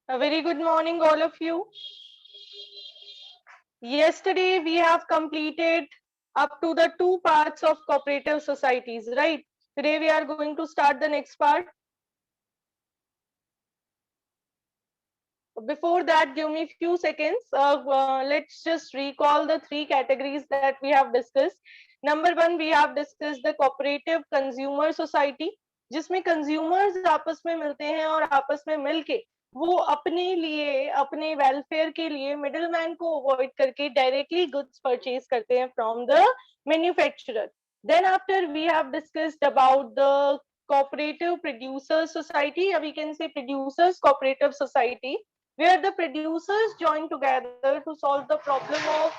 A very good morning, all of you. Yesterday, we have completed up to the two parts of cooperative societies, right? Today, we are going to start the next part. Before that, give me a few seconds. Let's just recall the three categories that we have discussed. Number one, we have discussed the cooperative consumer society, जिसमें consumers आपस में मिलते हैं और आपस में मिलके वो अपने लिए अपने वेलफेयर के लिए मिडिल मैन को अवॉइड करके डायरेक्टली गुड्स परचेज करते हैं from the manufacturer. Then after we have discussed about the cooperative producers society, or we can say producers cooperative society, where the producers join together to solve the problem of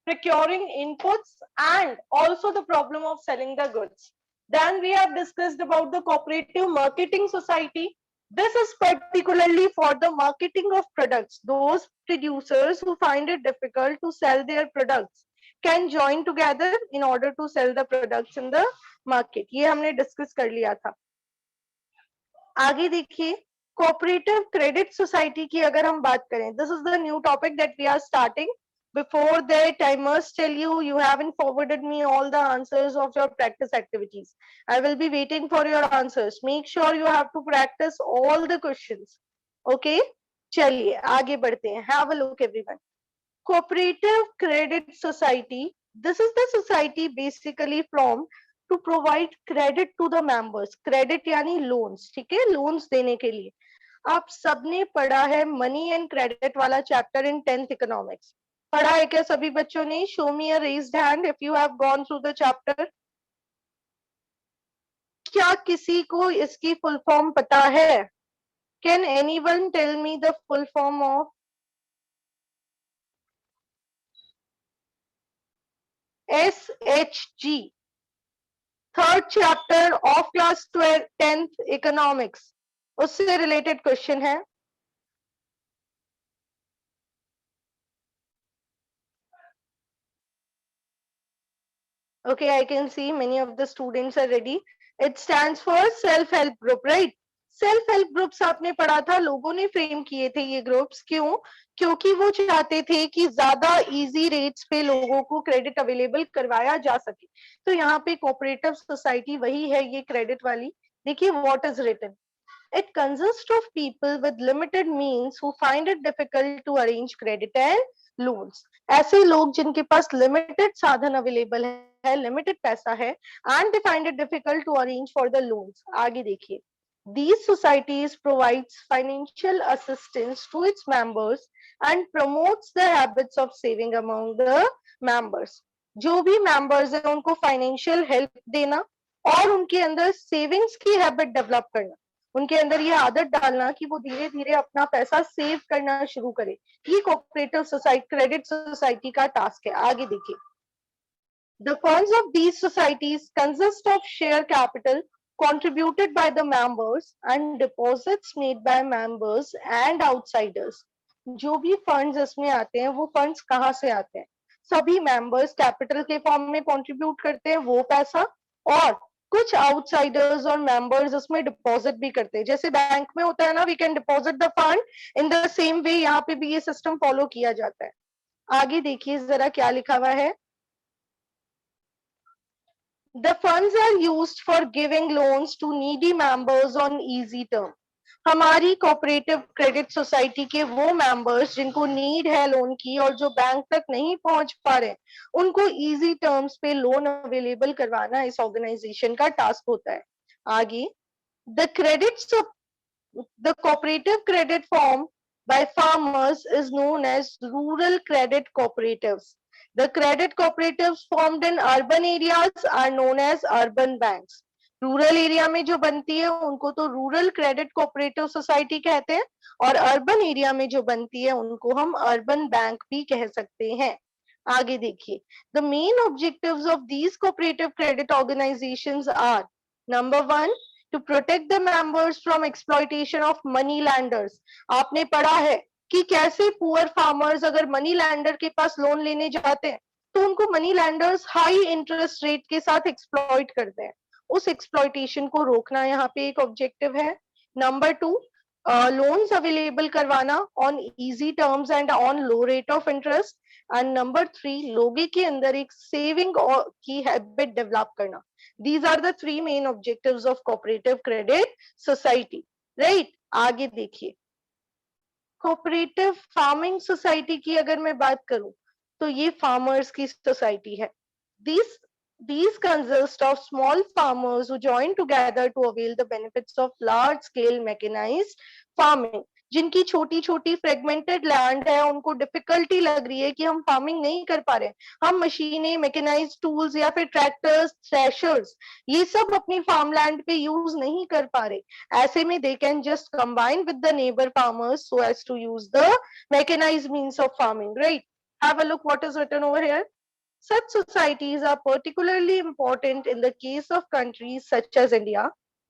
procuring inputs and also the problem of selling the goods. Then we have discussed about the cooperative marketing society. This is particularly for the marketing of products. Those producers who find it difficult to sell their products can join together in order to sell the products in the market. ये हमने discuss कर लिया था. आगे देखिए, cooperative credit society की अगर हम बात करें, this is the new topic that we are starting. Before that, I must tell you, you haven't forwarded me all the answers of your practice activities. I will be waiting for your answers. Make sure you have to practice all the questions. Okay? चलिए आगे बढ़ते हैं. Have a look, everyone. Cooperative Credit Society. This is the society basically formed to provide credit to the members. Credit यानी loans, ठीक है, loans देने के लिए. आप सबने पढ़ा है मनी एंड क्रेडिट वाला चैप्टर इन 10th इकोनॉमिक्स. पढ़ा है क्या सभी बच्चों ने? Show me a raised hand if you have gone through the chapter. क्या किसी को इसकी फुल फॉर्म पता है? Can anyone tell me the full form of SHG? Third chapter of class 10th economics, उससे रिलेटेड क्वेश्चन है. Okay, I can see many of the students are ready. It stands for self help group, right? Self help groups आपने पढ़ा था, लोगों ने frame किए थे ये ग्रुप्स. क्यों? क्योंकि वो चाहते थे कि ज्यादा इजी रेट्स पे लोगों को क्रेडिट अवेलेबल करवाया जा सके. तो यहाँ पे कोऑपरेटिव सोसाइटी वही है ये क्रेडिट वाली. देखिए what is written. It consists of people with limited means who find it difficult to arrange credit and loans. ऐसे लोग जिनके पास limited साधन available है, limited पैसा है, and they find it difficult to arrange for the loans. आगे देखिए. These societies provides financial assistance to its members and promotes the habits of saving among the members. जो भी members हैं उनको financial help देना और उनके अंदर savings की habit develop करना, उनके अंदर ये आदत डालना कि वो धीरे धीरे अपना पैसा सेव करना शुरू करे. ये कोऑपरेटिव सोसाइटी क्रेडिट सोसाइटी का टास्क है. आगे देखिए. The funds of these societies consist of share capital contributed by the members and deposits made by members and outsiders. जो भी फंड्स इसमें आते हैं वो फंड्स कहाँ से आते हैं? सभी मेंबर्स कैपिटल के फॉर्म में कंट्रीब्यूट करते हैं वो पैसा, और कुछ आउटसाइडर्स और मेंबर्स उसमें डिपॉजिट भी करते हैं. जैसे बैंक में होता है ना, we can deposit the fund, in the same way यहाँ पे भी ये सिस्टम फॉलो किया जाता है. आगे देखिए जरा क्या लिखा हुआ है. The funds are used for giving loans to needy members on easy terms. हमारी कोऑपरेटिव क्रेडिट सोसाइटी के वो मेंबर्स जिनको नीड है लोन की और जो बैंक तक नहीं पहुंच पा रहे, उनको इजी टर्म्स पे लोन अवेलेबल करवाना इस ऑर्गेनाइजेशन का टास्क होता है. आगे. The credits the cooperative credit form by farmers is known as rural credit cooperatives. The credit cooperatives formed in urban areas are known as urban banks. Rural area में जो बनती है उनको तो रूरल क्रेडिट कोऑपरेटिव सोसाइटी कहते हैं, और urban area में जो बनती है उनको हम अर्बन बैंक भी कह सकते हैं. आगे देखिए. The main objectives of these cooperative credit organisations are, number 1, to protect the members from exploitation of money lenders. आपने पढ़ा है कि कैसे पुअर फार्मर्स अगर मनी लैंडर के पास लोन लेने जाते हैं तो उनको money landers high interest rate के साथ एक्सप्लॉइट करते हैं. उस एक्सप्लॉइटेशन को रोकना यहाँ पे एक ऑब्जेक्टिव है. नंबर 2, लोन्स अवेलेबल करवाना on easy terms and on low rate of interest, and number 3 लोगों के अंदर एक सेविंग की हैबिट डेवलप करना. These are the 3 main objectives of cooperative credit society. Right, आगे देखिए. कोऑपरेटिव फार्मिंग सोसाइटी की अगर मैं बात करूं तो ये फार्मर्स की सोसाइटी है. These these consist of small farmers who join together to avail the benefits of large scale mechanized farming. जिनकी छोटी छोटी फ्रेगमेंटेड लैंड है, उनको डिफिकल्टी लग रही है कि हम फार्मिंग नहीं कर पा रहे, हम मशीनें, मैकेनाइज्ड टूल्स या फिर ट्रैक्टर्स, थ्रेशर्स, ये सब अपनी फार्म लैंड पे यूज नहीं कर पा रहे. ऐसे में they can just combine with the neighbour farmers so as to use the mechanised means of farming. Right, have a look what is written over here. Such societies are particularly important in the case of countries such as India,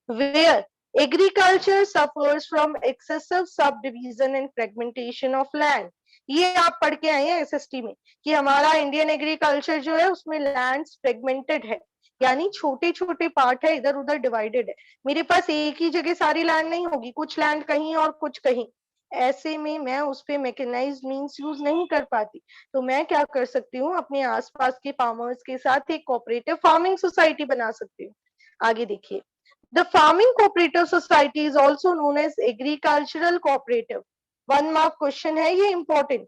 where agriculture suffers from excessive subdivision and fragmentation of land. ये आप पढ़ के आए हैं SST में कि हमारा Indian agriculture जो है उसमें लैंड्स फ्रेगमेंटेड है, यानी छोटे छोटे पार्ट है, इधर उधर डिवाइडेड है. मेरे पास एक ही जगह सारी लैंड नहीं होगी, कुछ लैंड कहीं और कुछ कहीं. ऐसे में मैं उस पे मैकेनाइज्ड मींस यूज नहीं कर पाती. तो मैं क्या कर सकती हूँ, अपने आसपास के फार्मर्स के साथ एक कोऑपरेटिव फार्मिंग सोसाइटी बना सकती हूँ. आगे देखिए. The farming cooperative society is also known as agricultural cooperative. 1 mark question है ये, इंपॉर्टेंट.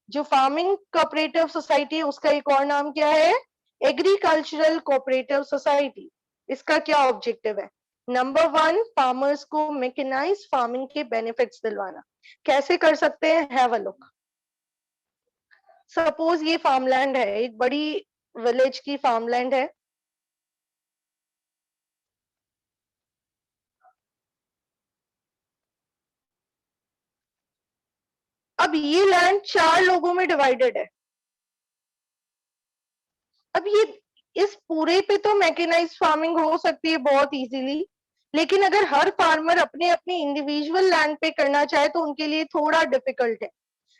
जो फार्मिंग कोऑपरेटिव सोसाइटी है उसका एक और नाम क्या है? Agricultural cooperative society. इसका क्या ऑब्जेक्टिव है? नंबर 1, फार्मर्स को मैकेनाइज्ड फार्मिंग के बेनिफिट्स दिलवाना. कैसे कर सकते हैं? Have a look. सपोज ये फार्मलैंड है, एक बड़ी विलेज की फार्मलैंड है. अब ये लैंड 4 लोगों में डिवाइडेड है. अब ये इस पूरे पे तो मैकेनाइज्ड फार्मिंग हो सकती है बहुत इजीली, लेकिन अगर हर फार्मर अपने अपने इंडिविजुअल लैंड पे करना चाहे तो उनके लिए थोड़ा डिफिकल्ट है.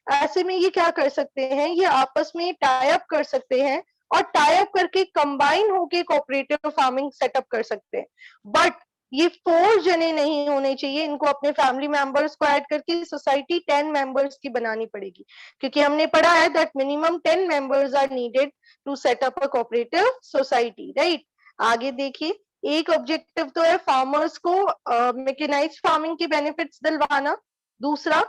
ऐसे में ये क्या कर सकते हैं, ये आपस में टाई अप कर सकते हैं और टाई अप करके कंबाइन होके कोऑपरेटिव फार्मिंग सेटअप कर सकते हैं. बट ये 4 जने नहीं होने चाहिए, इनको अपने फैमिली मेंबर्स को ऐड करके सोसाइटी 10 मेंबर्स की बनानी पड़ेगी, क्योंकि हमने पढ़ा है that minimum 10 members are needed to set up a cooperative society. Right, आगे देखिए. एक ऑब्जेक्टिव तो है फार्मर्स को मैकेनाइज्ड फार्मिंग के बेनिफिट्स दिलवाना. दूसरा,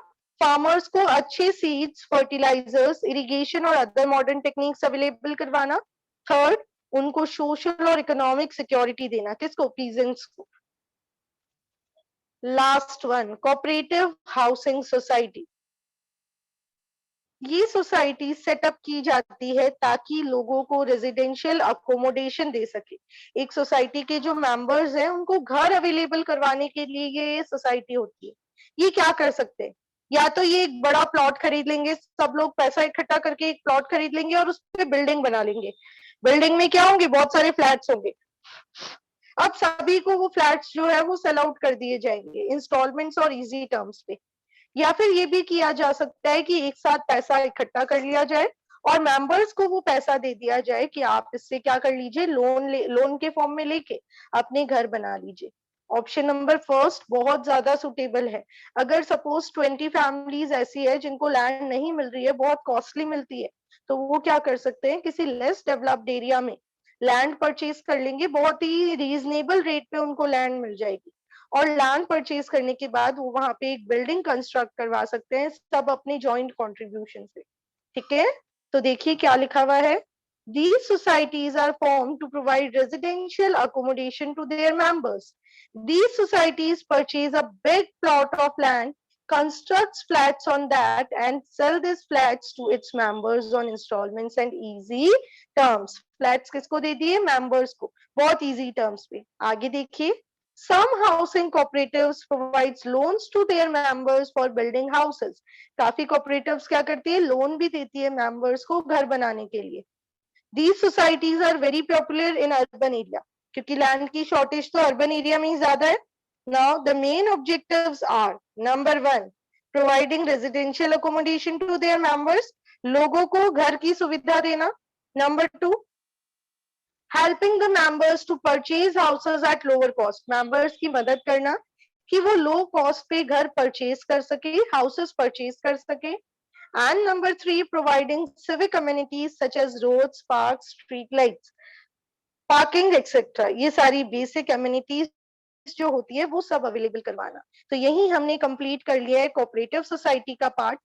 फार्मर्स को अच्छे सीड्स, फर्टिलाइजर्स, इरिगेशन और अदर मॉडर्न टेक्निक्स अवेलेबल करवाना. थर्ड, उनको सोशल और इकोनॉमिक सिक्योरिटी देना. किसको? पीजेंट्स को. Last one, cooperative housing society. ये सोसाइटी सेटअप की जाती है ताकि लोगों को रेजिडेंशियल अकोमोडेशन दे सके. एक सोसाइटी के जो मेंबर्स हैं उनको घर अवेलेबल करवाने के लिए ये सोसाइटी होती है. ये क्या कर सकते हैं? या तो ये एक बड़ा प्लॉट खरीद लेंगे, सब लोग पैसा इकट्ठा करके एक प्लॉट खरीद लेंगे और उस पर बिल्डिंग बना लेंगे. बिल्डिंग में क्या होंगे? बहुत सारे फ्लैट्स होंगे. अब सभी को वो फ्लैट्स जो है वो सेल आउट कर दिए जाएंगे इंस्टॉलमेंट्स और इजी टर्म्स पे. या फिर ये भी किया जा सकता है कि एक साथ पैसा इकट्ठा कर लिया जाए और मेंबर्स को वो पैसा दे दिया जाए कि आप इससे क्या कर लीजिए, लोन के फॉर्म में लेके अपने घर बना लीजिए. ऑप्शन नंबर फर्स्ट बहुत ज्यादा सुटेबल है. अगर सपोज 20 फैमिलीज ऐसी है जिनको लैंड नहीं मिल रही है, बहुत कॉस्टली मिलती है, तो वो क्या कर सकते हैं, किसी लेस डेवलप्ड एरिया में लैंड परचेज कर लेंगे. बहुत ही रीजनेबल रेट पे उनको लैंड मिल जाएगी और लैंड परचेज करने के बाद वो वहां पे एक बिल्डिंग कंस्ट्रक्ट करवा सकते हैं, सब अपने जॉइंट कंट्रीब्यूशन से. ठीक है, तो देखिए क्या लिखा हुआ है. These societies are formed to provide residential accommodation to their members. These societies purchase a big plot of land, constructs flats on that, and sell these flats to its members on installments and easy terms. Flats किसको दे दिए? members को, बहुत easy terms पे. आगे देखिए. Some housing cooperatives provides loans to their members for building houses. काफी cooperatives क्या करती है? लोन भी देती है members को घर बनाने के लिए. These societies are very popular in urban area, क्योंकि land की shortage तो urban area में ही ज्यादा है. Now the main objectives are number 1, providing residential accommodation to their members, लोगों को घर की सुविधा देना. Number 2, helping the members to purchase houses at lower cost, members की मदद करना कि वो लो कॉस्ट पे घर परचेज कर सके, हाउसेस परचेज कर सके। And number 3, providing civic amenities such as roads, parks, street lights, parking, etc. ये सारी basic amenities जो होती है वो सब अवेलेबल करवाना। तो यही हमने कंप्लीट कर लिया है कोऑपरेटिव सोसाइटी का पार्ट।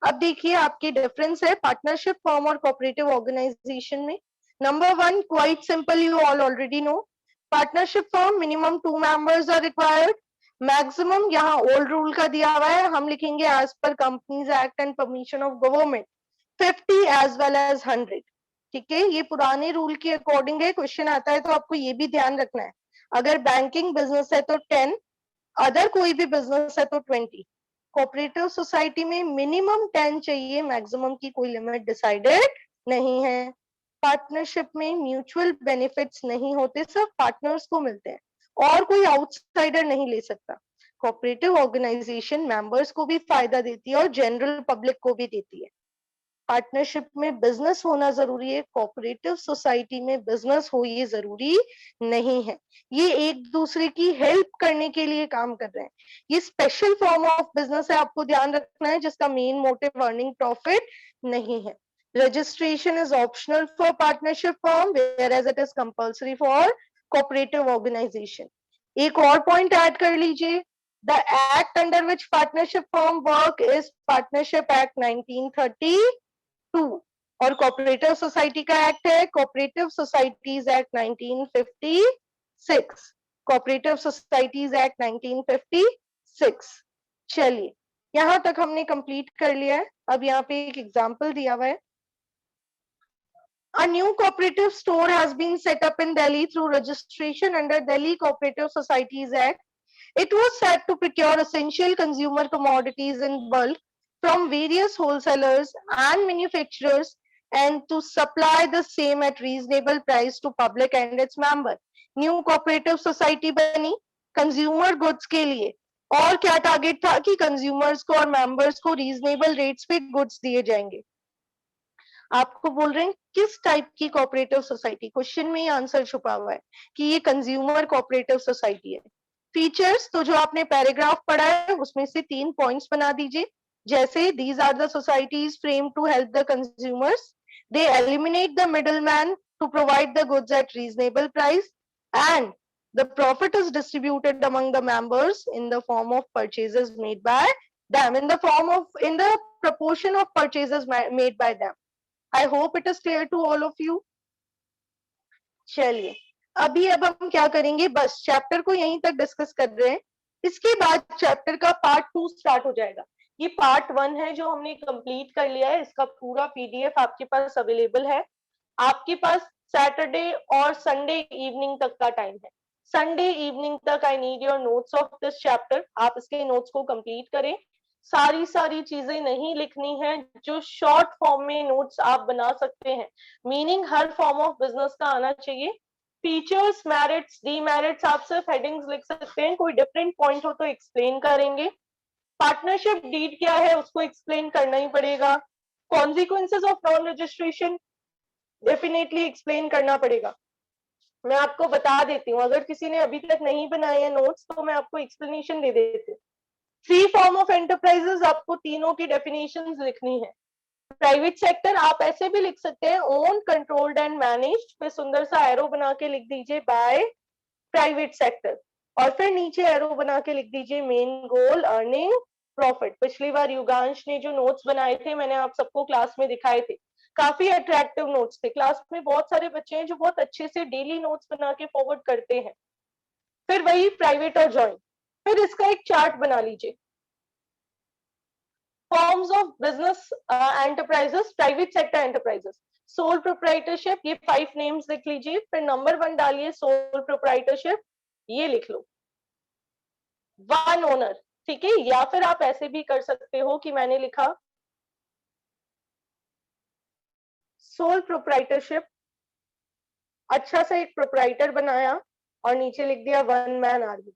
अब देखिए आपके डिफरेंस है पार्टनरशिप फॉर्म और कोऑपरेटिव ऑर्गेनाइजेशन में। Number 1, quite simple, you all already know. Partnership form minimum 2 members are required. Maximum यहाँ ओल्ड रूल का दिया हुआ है, हम लिखेंगे as per companies act and permission of government 50 as well as 100। ठीक है, ये पुराने रूल के अकॉर्डिंग है। क्वेश्चन आता है तो आपको ये भी ध्यान रखना है, अगर बैंकिंग बिजनेस है तो 10, अदर कोई भी बिजनेस है तो 20। कोऑपरेटिव सोसाइटी में मिनिमम 10 चाहिए, मैक्सिमम की कोई लिमिट डिसाइडेड नहीं है। पार्टनरशिप में म्यूचुअल बेनिफिट्स नहीं होते, सिर्फ पार्टनर्स को मिलते हैं और कोई आउटसाइडर नहीं ले सकता। कोऑपरेटिव ऑर्गेनाइजेशन मेंबर्स को भी फायदा देती है और जनरल पब्लिक को भी देती है। पार्टनरशिप में बिजनेस होना जरूरी है, कोऑपरेटिव सोसाइटी में बिजनेस हो ये जरूरी नहीं है। ये एक दूसरे की हेल्प करने के लिए काम कर रहे हैं। ये स्पेशल फॉर्म ऑफ बिजनेस है, आपको ध्यान रखना है, जिसका मेन मोटिव अर्निंग प्रॉफिट नहीं है। Registration is optional for partnership form whereas it is compulsory for cooperative organization। एक और पॉइंट ऐड कर लीजिए, the act under which partnership form work is partnership act 1932 और कोऑपरेटिव सोसाइटी का act है cooperative societies act 1956। Cooperative societies act 1956। चलिए यहां तक हमने कंप्लीट कर लिया है। अब यहाँ पे एक एग्जांपल दिया हुआ है। A new cooperative store has been set up in Delhi through registration under Delhi Cooperative Societies Act. It was set to procure essential consumer commodities in bulk from various wholesalers and manufacturers and to supply the same at reasonable price to public and its member. New cooperative society बनी consumer goods के लिए, और क्या target था कि consumers को और members को रीजनेबल रेट्स पे गुड्स दिए जाएंगे। आपको बोल रहे हैं किस टाइप की कोऑपरेटिव सोसाइटी, क्वेश्चन में ही आंसर छुपा हुआ है कि ये कंज्यूमर कोऑपरेटिव सोसाइटी है। फीचर्स तो जो आपने पैराग्राफ पढ़ा है उसमें से 3 पॉइंट्स बना दीजिए, जैसे these are the societies frame to help the consumers, they eliminate the middleman to provide the goods at reasonable price and the profit is distributed among the members in the form of purchases made by them, in the proportion of purchases made by them. I hope it is clear to all of you. चलिए अब हम क्या करेंगे, बस chapter को यहीं तक discuss कर रहे हैं। इसके बाद चैप्टर का पार्ट 2 स्टार्ट हो जाएगा। ये पार्ट 1 है जो हमने कंप्लीट कर लिया है, इसका पूरा पीडीएफ आपके पास अवेलेबल है। आपके पास सैटरडे और संडे इवनिंग तक का टाइम है। संडे इवनिंग तक I need your notes of this chapter. आप इसके नोट्स को कंप्लीट करें। सारी चीजें नहीं लिखनी है, जो शॉर्ट फॉर्म में नोट्स आप बना सकते हैं। Meaning her form of business का आना चाहिए। फीचर्स, मेरिट्स, डीमेरिट्स आप सिर्फ हेडिंग्स लिख सकते हैं, कोई डिफरेंट पॉइंट हो तो एक्सप्लेन करेंगे। पार्टनरशिप डीड क्या है उसको एक्सप्लेन करना ही पड़ेगा। Consequences of non registration definitely explain करना पड़ेगा। मैं आपको बता देती हूँ, अगर किसी ने अभी तक नहीं बनाए हैं नोट्स तो मैं आपको एक्सप्लेनेशन दे देती हूँ। 3 फॉर्म ऑफ एंटरप्राइजेस, आपको तीनों की डेफिनेशंस लिखनी है। प्राइवेट सेक्टर आप ऐसे भी लिख सकते हैं, ओन, कंट्रोल्ड एंड मैनेज्ड, फिर सुंदर सा एरो बना के लिख दीजिए बाय प्राइवेट सेक्टर, और फिर नीचे एरो बना के लिख दीजिए मेन गोल अर्निंग प्रॉफिट। पिछली बार युगांश ने जो नोट्स बनाए थे मैंने आप सबको क्लास में दिखाए थे, काफी अट्रैक्टिव नोट्स थे। क्लास में बहुत सारे बच्चे हैं जो बहुत अच्छे से डेली नोट्स बना के फॉरवर्ड करते हैं। फिर वही प्राइवेट और जॉइंट, फिर इसका एक चार्ट बना लीजिए। Forms of business enterprises, private sector enterprises, sole proprietorship, ये 5 नेम्स लिख लीजिए। फिर नंबर 1 डालिए सोल प्रोप्राइटरशिप, ये लिख लो, 1 ओनर। ठीक है, या फिर आप ऐसे भी कर सकते हो कि मैंने लिखा सोल प्रोप्राइटरशिप, अच्छा सा एक प्रोप्राइटर बनाया और नीचे लिख दिया 1 मैन आर्मी।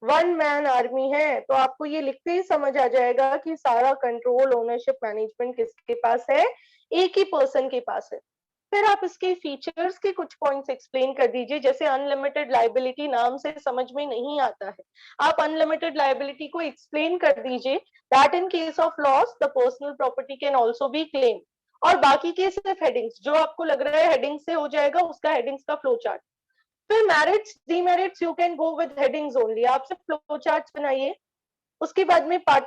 1 मैन आर्मी है तो आपको ये लिखते ही समझ आ जाएगा कि सारा कंट्रोल, ओनरशिप, मैनेजमेंट किसके पास है, एक ही पर्सन के पास है। फिर आप इसके फीचर्स के कुछ पॉइंट्स एक्सप्लेन कर दीजिए, जैसे अनलिमिटेड लायबिलिटी नाम से समझ में नहीं आता है, आप अनलिमिटेड लायबिलिटी को एक्सप्लेन कर दीजिए, that in case of loss the personal property can also be claim. और बाकी के सिर्फ हेडिंग्स, जो आपको लग रहा है हेडिंग से हो जाएगा उसका हेडिंग्स का फ्लो चार्ट। फिर merits demerits you can go with headings only, आप सिर्फ फ्लो चार्ट्स बनाइए। उसके बाद में part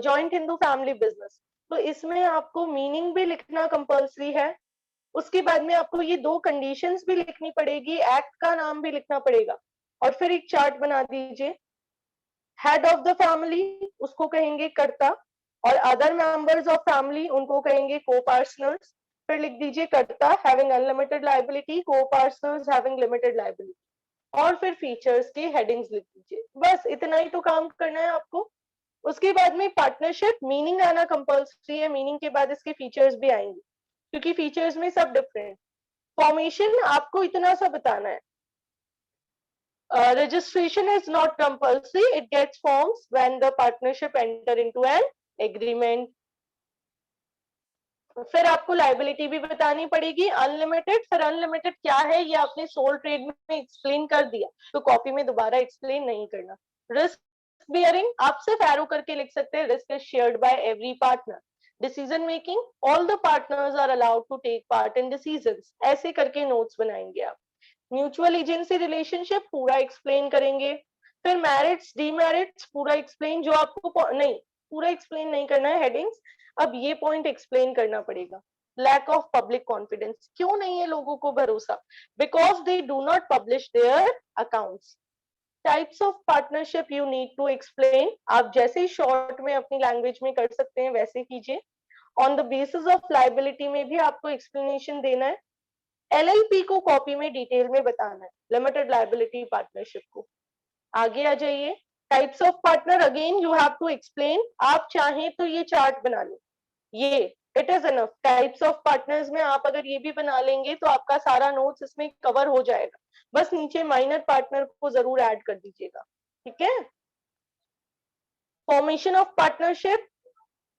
joint Hindu family business, तो इसमें आपको मीनिंग भी लिखना कंपल्सरी है। उसके बाद में आपको ये दो कंडीशंस भी लिखनी पड़ेगी, एक्ट का नाम भी लिखना पड़ेगा, और फिर एक चार्ट बना दीजिए। हेड ऑफ द फैमिली उसको कहेंगे कर्ता, और अदर मेंबर्स ऑफ फैमिली उनको कहेंगे को पार्टनर्स। फिर लिख दीजिए कर्ता हैविंग अनलिमिटेड लायबिलिटी, को पार्टनर्स हैविंग लिमिटेड लायबिलिटी, और फिर फीचर्स के हेडिंग्स लिख दीजिए। बस इतना ही तो काम करना है आपको। उसके बाद में पार्टनरशिप मीनिंग आना कंपल्सरी है, मीनिंग के बाद इसके फीचर्स भी आएंगे, क्योंकि फीचर्स में सब डिफरेंट। फॉर्मेशन आपको इतना सा बताना है, registration is not compulsory, it gets forms when the partnership enter into an agreement. फिर आपको लाइबिलिटी भी बतानी पड़ेगी अनलिमिटेड। फिर अनलिमिटेड क्या है ये आपने सोल ट्रेड में एक्सप्लेन कर दिया, तो कॉपी में दोबारा एक्सप्लेन नहीं करना। रिस्क बियरिंग आप सिर्फ एरो करके लिख सकते हैं, risk is shared by every partner. Decision making all the partners are allowed to take part in decisions, ऐसे करके नोट्स बनाएंगे आप। म्यूचुअल एजेंसी रिलेशनशिप पूरा एक्सप्लेन करेंगे। फिर मैरिट्स डीमेरिट्स पूरा एक्सप्लेन, जो आपको नहीं पूरा एक्सप्लेन नहीं करना है हेडिंग्स, अब ये पॉइंट एक्सप्लेन करना पड़ेगा। लैक ऑफ पब्लिक कॉन्फिडेंस, क्यों नहीं है लोगों को भरोसा? Because they do not publish their accounts. Types of partnership you need to explain, आप जैसे ही शॉर्ट में अपनी लैंग्वेज में कर सकते हैं वैसे कीजिए। On the basis of liability में भी आपको एक्सप्लेनेशन देना है। एलएलपी को कॉपी में डिटेल में बताना है, लिमिटेड लायबिलिटी पार्टनरशिप को। आगे आ जाइए, types of partner again you have to explain. आप चाहें तो ये चार्ट बना लो, ये it is enough. Types of partners में आप अगर ये भी बना लेंगे तो आपका सारा नोट्स इसमें कवर हो जाएगा। बस नीचे माइनर पार्टनर को जरूर ऐड कर दीजिएगा, ठीक है। फॉर्मेशन ऑफ पार्टनरशिप,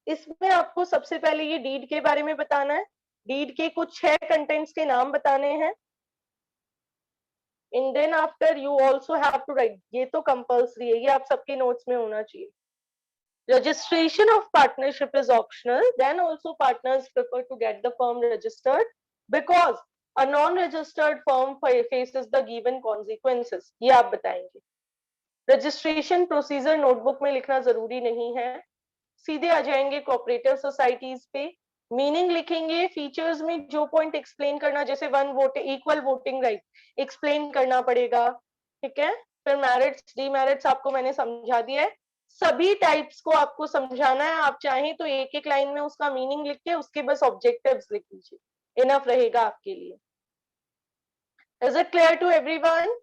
इसमें आपको सबसे पहले ये डीड के बारे में बताना है। डीड के कुछ 6 कंटेंट्स के नाम बताने हैं। and then after you also have to write, ये तो कंपल्सरी है, ये आप सबके नोट्स में होना चाहिए। Registration of partnership is optional, then also partners prefer to get the firm registered because a non-registered firm faces the given consequences, ये आप बताएंगे। रजिस्ट्रेशन प्रोसीजर नोटबुक में लिखना जरूरी नहीं है, सीधे आ जाएंगे कोऑपरेटिव सोसाइटीज पे। मीनिंग लिखेंगे, फीचर्स में जो पॉइंट एक्सप्लेन करना, जैसे one vote equal voting right explain करना पड़ेगा, ठीक है। फिर मैरिट्स डीमेरिट्स आपको मैंने समझा दिया है, सभी टाइप्स को आपको समझाना है। आप चाहें तो एक एक लाइन में उसका मीनिंग लिख के उसके बस ऑब्जेक्टिव्स लिख लीजिए, इनफ रहेगा आपके लिए। Is it clear to everyone?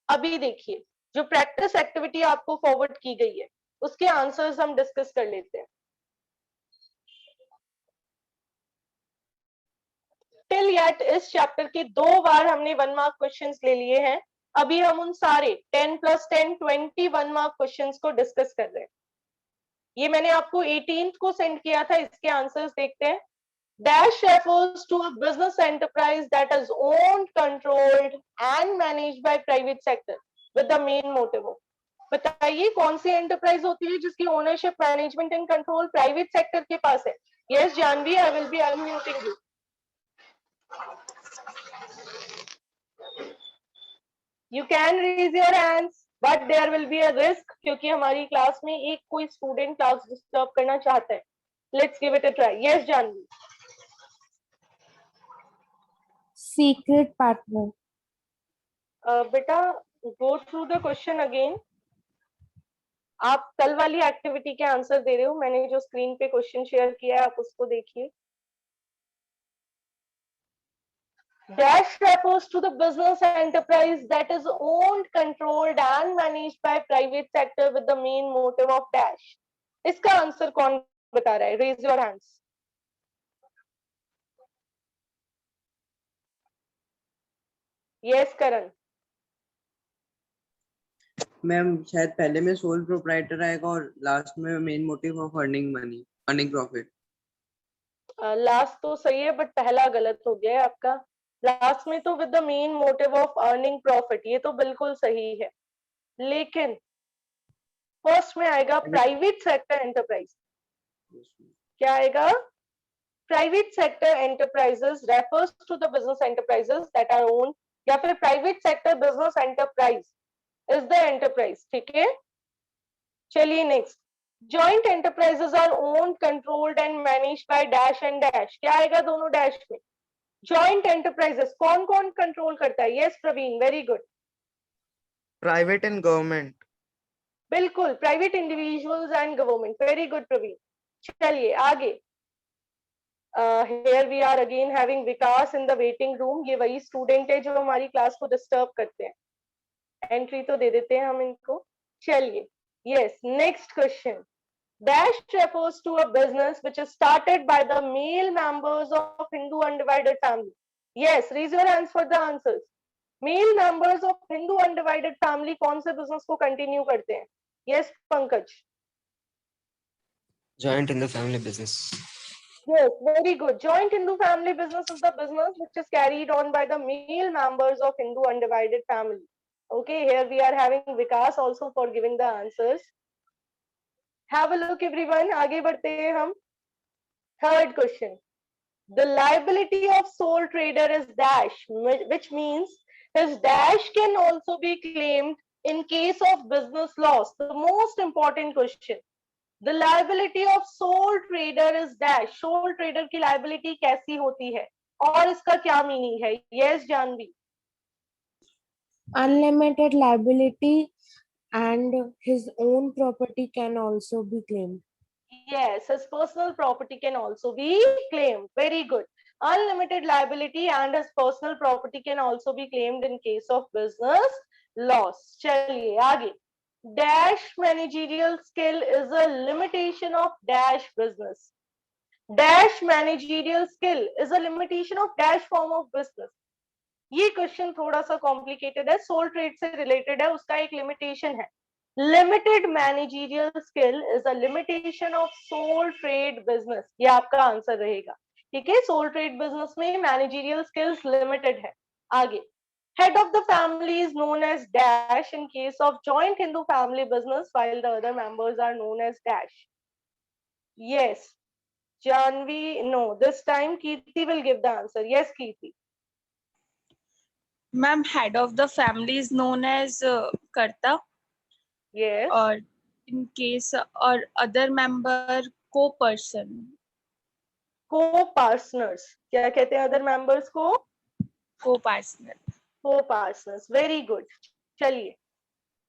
अभी देखिए, जो प्रैक्टिस एक्टिविटी आपको फॉरवर्ड की गई है उसके आंसर्स हम डिस्कस कर लेते हैं। टिल येट इस चैप्टर के 2 बार हमने 1 मार्क क्वेश्चंस ले लिए हैं। अभी हम उन सारे 10 + 10 21 मार्क क्वेश्चंस को डिस्कस कर रहे हैं। ये मैंने आपको 18th को सेंड किया था, इसके आंसर्स देखते हैं। Dash refers to a business enterprise that is owned, controlled and managed by private sector with the main motive of, बताइए कौन सी एंटरप्राइज होती है जिसकी ownership, management and control private sector के पास है? Yes Janvi, I will be unmuting you. You can raise your hands but there will be a risk, क्योंकि हमारी क्लास में एक कोई स्टूडेंट क्लास डिस्टर्ब करना चाहता है। Let's give it a try. Yes Jahnavi. Secret partner. बेटा go through the question again. आप कल वाली एक्टिविटी के आंसर दे रहे हो, मैंने जो स्क्रीन पे क्वेश्चन शेयर किया है आप उसको देखिए। Dash refers to the business enterprise that is owned, controlled and managed by private sector with the main motive of dash. इसका आंसर कौन बता रहा है? Raise your hands. Yes, Karan. Ma'am शायद पहले में सोल प्रोप्राइटर आएगा और लास्ट में main motive of earning money, earning profit. Last तो सही है बट पहला गलत हो गया है आपका। लास्ट में तो with the main motive of earning profit, ये तो बिल्कुल सही है, लेकिन फर्स्ट में आएगा प्राइवेट सेक्टर एंटरप्राइज। क्या आएगा? Private sector enterprises refers to the business enterprises that are own, या फिर private sector business enterprise is the enterprise. ठीक है, चलिए next. Joint enterprises are owned controlled and managed by dash and dash. क्या आएगा दोनों डैश में? Joint enterprises कौन कौन कंट्रोल करता है? Yes Praveen, very good. Private and government. बिल्कुल, private individuals and government, very good Praveen. चलिए आगे। here we are again having Vikas in the waiting room। ये वही स्टूडेंट है जो हमारी क्लास को डिस्टर्ब करते हैं, एंट्री तो दे देते हैं हम इनको। चलिए, yes, next question. Dash refers to a business which is started by the male members of Hindu undivided family. Yes, raise your hands for the answers. Male members of Hindu undivided family कौन से business को continue करते हैं? Yes, Pankaj. Joint in the family business. Yes, very good. Joint Hindu family business is the business which is carried on by the male members of Hindu undivided family. Okay, here we are having Vikas also for giving the answers. Have a look everyone. आगे बढ़ते हैं हम। Third question. The liability of sole trader is dash, which means his dash can also be claimed in case of business loss. The most important question. The liability of sole trader is dash. Sole trader की liability कैसी होती है और इसका क्या meaning है? Yes, Janvi. Unlimited liability and his own property can also be claimed. Yes, his personal property can also be claimed. Very good. Unlimited liability and his personal property can also be claimed in case of business loss. चलिए आगे। Dash managerial skill is a limitation of dash business. Dash managerial skill is a limitation of dash form of business. ये question थोड़ा सा complicated है, sole trade से related है, उसका एक लिमिटेशन है। Limited managerial skill is a limitation of sole trade business, ये आपका आंसर रहेगा। ठीक है, सोल ट्रेड बिजनेस में मैनेजरियल स्किल्स लिमिटेड है। आगे, head of the family is known as dash in case of joint Hindu family business while the other members are known as dash. Yes, Janvi, no, this time Kirti will give the answer. Yes, Kirti. Ma'am, head of the family is known as Karta, Yes. or in case or other member co-person. Co-partners, क्या कहते हैं other members को? Co-partner. Co-partners, very good. चलिए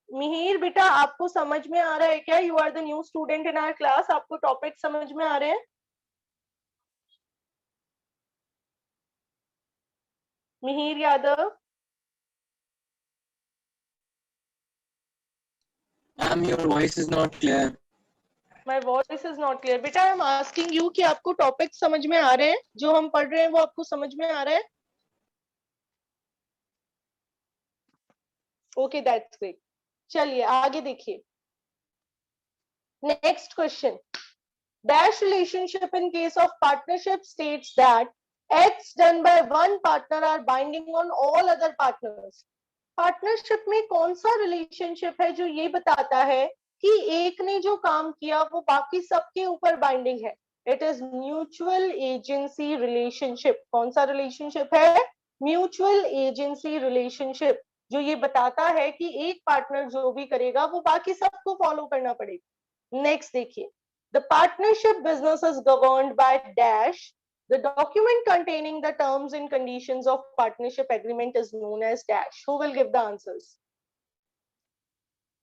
मिहिर बेटा, आपको समझ में आ रहा है क्या? You are the new student in our class, आपको टॉपिक समझ में आ रहे हैं? Mihir Yadav. Ma'am, your voice is not clear. My voice is not clear. बेटा, आई एम आस्किंग यू कि आपको टॉपिक समझ में आ रहे हैं? जो हम पढ़ रहे हैं वो आपको समझ में आ रहा है? Okay, that's great. चलिए आगे देखिए। Next question. Dash relationship in case of partnership states that acts done by one partner are binding on all other partners. Partnership में कौन सा रिलेशनशिप है जो ये बताता है कि एक ने जो काम किया वो बाकी सबके ऊपर बाइंडिंग है? It is mutual agency relationship. कौन सा रिलेशनशिप है? म्यूचुअल एजेंसी रिलेशनशिप, जो ये बताता है कि एक पार्टनर जो भी करेगा वो बाकी सबको फॉलो करना पड़ेगा। नेक्स्ट देखिए। The partnership business is governed by dash. The document containing the terms and conditions of partnership agreement is known as dash. Who will give the answers?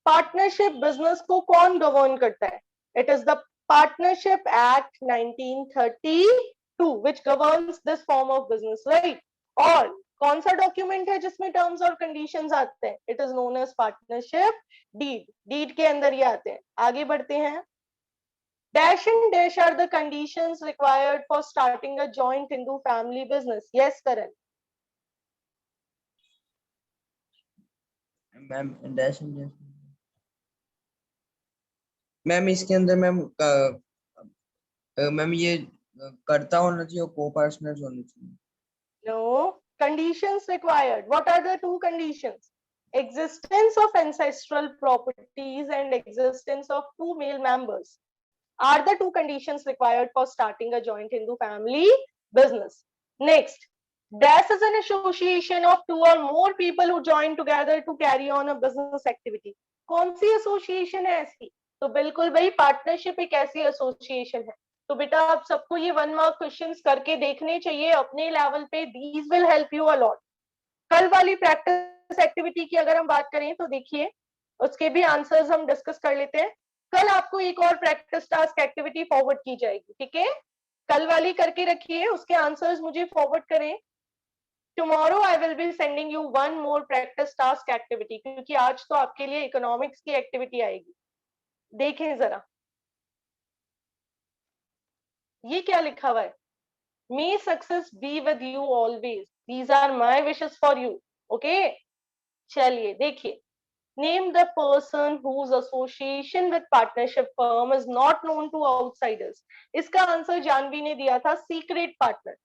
Partnership business को कौन govern करता है? It is the Partnership Act 1932 which governs this form of business, right? और कौन सा document है जिसमें terms और कंडीशंस आते हैं? It is known as partnership deed. Deed के अंदर ये आते हैं। आगे बढ़ते हैं। Dash and dash are the conditions required for starting a joint Hindu family business. Yes, Karan. Ma'am dash and dash ma'am इसके अंदर मैम मैम ये करता होना चाहिए, को पार्टनर्स होने चाहिए। No. Conditions required. What are the two conditions? Existence of ancestral properties and existence of two male members are the two conditions required for starting a joint Hindu family business. Next, DAS is an association of two or more people who join together to carry on a business activity. कौन सी association है ऐसी? तो बिल्कुल भाई partnership एक ऐसी association है. तो बेटा आप सबको ये 1 मार्क क्वेश्चंस करके देखने चाहिए अपने लेवल पे. These will help you a lot. कल वाली प्रैक्टिस एक्टिविटी की अगर हम बात करें तो देखिए उसके भी आंसर्स हम डिस्कस कर लेते हैं. कल आपको एक और प्रैक्टिस टास्क एक्टिविटी फॉरवर्ड की जाएगी. ठीक है, कल वाली करके रखिए, उसके आंसर्स मुझे फॉरवर्ड करें. Tomorrow I will be sending you one more practice task activity, क्योंकि आज तो आपके लिए इकोनॉमिक्स की एक्टिविटी आएगी. देखें जरा ये क्या लिखा हुआ है. May success be with you always. These are my wishes for you. Okay? चलिए देखिए. Name the person whose association with partnership firm is not known to outsiders. इसका आंसर जानवी ने दिया था secret partner.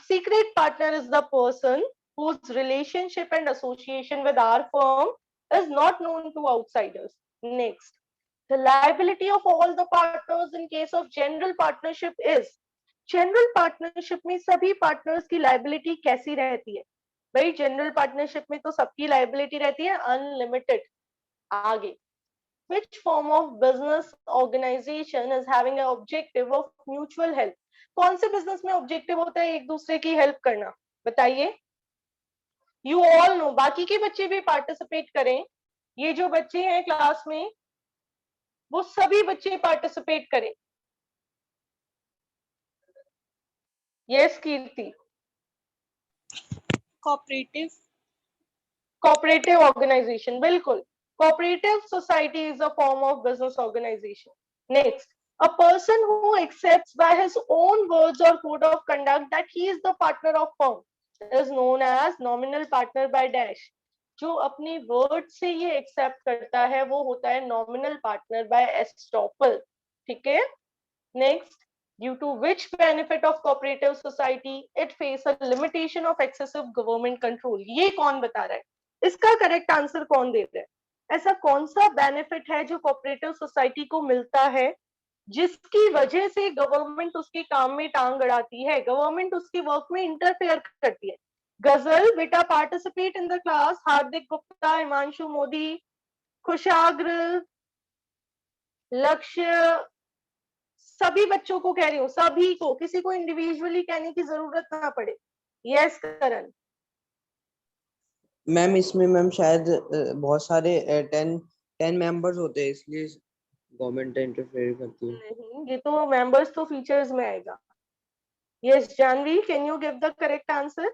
Secret partner is the person whose relationship and association with our firm is not known to outsiders. Next, the liability of all the partners in case of general partnership is. General partnership में सभी partners की liability कैसी रहती है भाई. General partnership में तो सबकी लायबिलिटी रहती है अनलिमिटेड. आगे, which form of business organization is having an objective of mutual help. कौन से बिजनेस में ऑब्जेक्टिव होता है एक दूसरे की हेल्प करना, बताइए. You all know. बाकी के बच्चे भी पार्टिसिपेट करें. ये जो बच्चे हैं क्लास में वो सभी बच्चे पार्टिसिपेट करें. यस कीर्ति. Cooperative. Cooperative organization, बिल्कुल. Cooperative society is a form of business organization. Next, a person who accepts by his own words or code of conduct that he is the partner of firm is known as nominal partner by dash. जो अपने word से ये accept करता है वो होता है nominal partner by estoppel. ठीक है. Next, due to which benefit of cooperative society it face a limitation of excessive government control. ये कौन बता रहा है, इसका करेक्ट आंसर कौन दे रहा है. ऐसा कौन सा बेनिफिट है जो कोऑपरेटिव सोसाइटी को मिलता है जिसकी वजह से गवर्नमेंट उसके काम में टांग अड़ाती है, गवर्नमेंट उसके वर्क में इंटरफेयर करती है. गजल बेटा पार्टिसिपेट इन द क्लास. हार्दिक गुप्ता, हिमांशु मोदी, खुशाग्र, लक्ष्य, सभी बच्चों को कह रही हूँ, सभी को, किसी को इंडिविजुअली कहने की जरूरत ना पड़े. यस करण. मैम इसमें मैम शायद बहुत सारे 10 मेंबर्स होते हैं, इसलिए गवर्नमेंट इंटरफेयर करती है. नहीं, ये तो मेंबर्स तो फीचर्स में आएगा. Yes Janvi, can you give the correct answer.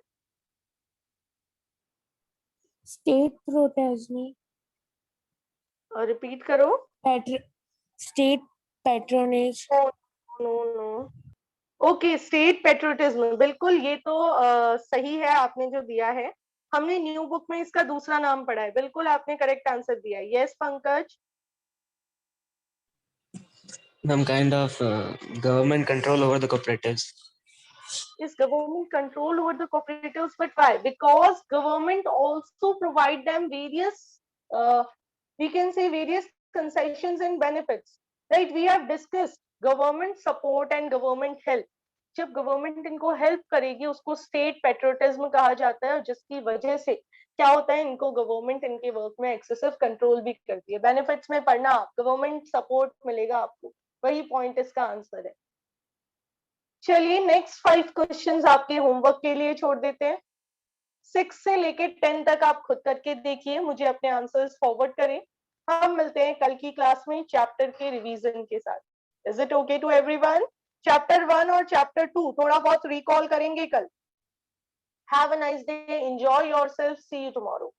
State protest, और रिपीट करो. state patronage. No. Okay, state patriotism, बिल्कुल ये तो सही है आपने जो दिया है. हमने न्यू बुक में इसका दूसरा नाम पढ़ा है. बिल्कुल आपने करेक्ट आंसर दिया है. Yes Pankaj. Some kind of government control over the cooperatives. Is government control over the cooperatives, but why? Because government also provide them various we can say various concessions and benefits, right? We have discussed government support and government help. जब government इनको help करेगी उसको state patriotism कहा जाता है, और जिसकी वजह से क्या होता है, इनको गवर्नमेंट इनके वर्क में एक्सेसिव कंट्रोल भी करती है. बेनिफिट्स में पढ़ना, गवर्नमेंट सपोर्ट मिलेगा आपको, वही पॉइंट इसका आंसर है. चलिए नेक्स्ट 5 क्वेश्चंस आपके होमवर्क के लिए छोड़ देते हैं. 6 से लेके 10 तक आप खुद करके देखिए, मुझे अपने आंसर्स फॉरवर्ड करें. हम मिलते हैं कल की क्लास में चैप्टर के रिवीजन के साथ. Is it okay to everyone? Chapter 1 और चैप्टर 2 थोड़ा बहुत रिकॉल करेंगे कल. Have a nice day, enjoy yourself, see you tomorrow.